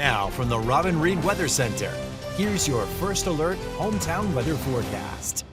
Now from the Robin Reed Weather Center, here's your first alert hometown weather forecast.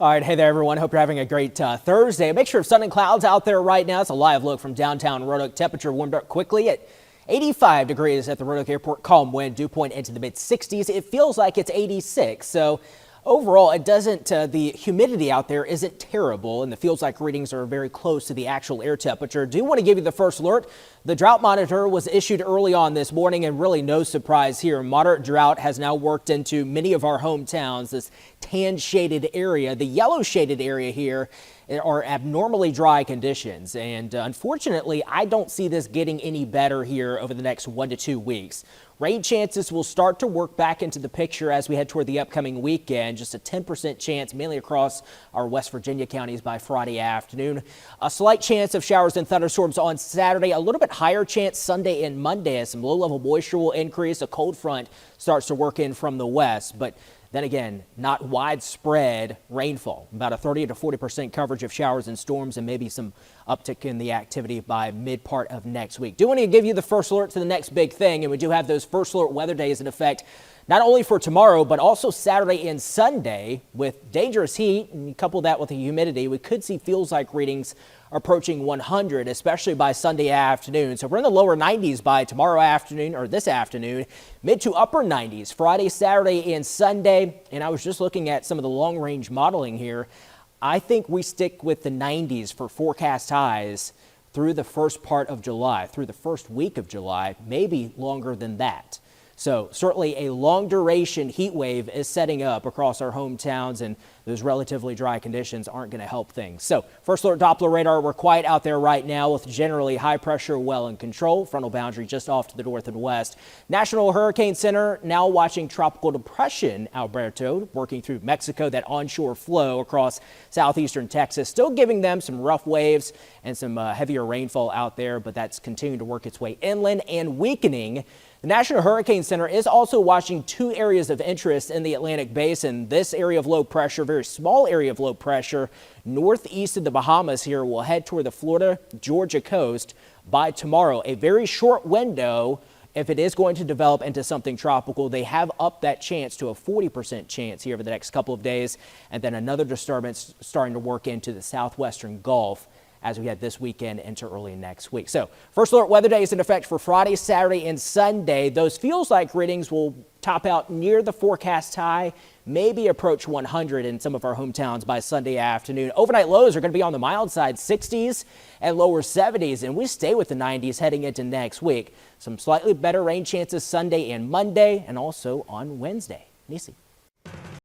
All right, hey there everyone. Hope you're having a great Thursday. A mixture of sun and clouds out there right now. It's a live look from downtown Roanoke. Temperature warmed up quickly at 85 degrees at the Roanoke Airport. Calm wind, dew point into the mid 60s. It feels like it's 86. So overall, it doesn't, the humidity out there isn't terrible, and the feels like readings are very close to the actual air temperature. Do want to give you the first alert. The drought monitor was issued early on this morning, and really no surprise here. Moderate drought has now worked into many of our hometowns. This tan shaded area, the yellow shaded area here, are abnormally dry conditions. And unfortunately, I don't see this getting any better here over the next 1 to 2 weeks. Rain chances will start to work back into the picture as we head toward the upcoming weekend. Just a 10% chance, mainly across our West Virginia counties by Friday afternoon. A slight chance of showers and thunderstorms on Saturday. A little bit higher chance Sunday and Monday as some low-level moisture will increase. A cold front starts to work in from the west, but then again, not widespread rainfall. About a 30 to 40% coverage of showers and storms, and maybe some uptick in the activity by mid part of next week. Do want to give you the first alert to the next big thing, and we do have those first alert weather days in effect not only for tomorrow, but also Saturday and Sunday. With dangerous heat and couple that with the humidity, we could see feels like readings approaching 100, especially by Sunday afternoon. So we're in the lower 90s by tomorrow afternoon, or this afternoon, mid to upper 90s Friday, Saturday, and Sunday. And I was just looking at some of the long range modeling here. I think we stick with the 90s for forecast highs through the first part of July, through the first week of July, maybe longer than that. So certainly a long duration heat wave is setting up across our hometowns, and those relatively dry conditions aren't going to help things. So first alert Doppler radar, we're quiet out there right now with generally high pressure well in control. Frontal boundary just off to the north and west. National Hurricane Center now watching Tropical Depression Alberto working through Mexico, that onshore flow across southeastern Texas, still giving them some rough waves and some heavier rainfall out there, but that's continuing to work its way inland and weakening. The National Hurricane Center is also watching two areas of interest in the Atlantic Basin. This area of low pressure, very small area of low pressure, northeast of the Bahamas here, will head toward the Florida-Georgia coast by tomorrow. A very short window. If it is going to develop into something tropical, they have upped that chance to a 40% chance here over the next couple of days. And then another disturbance starting to work into the southwestern Gulf as we head this weekend into early next week. So first alert weather day is in effect for Friday, Saturday, and Sunday. Those feels like readings will top out near the forecast high, maybe approach 100 in some of our hometowns by Sunday afternoon. Overnight lows are going to be on the mild side, 60s and lower 70s, and we stay with the 90s heading into next week. Some slightly better rain chances Sunday and Monday, and also on Wednesday. Nisi.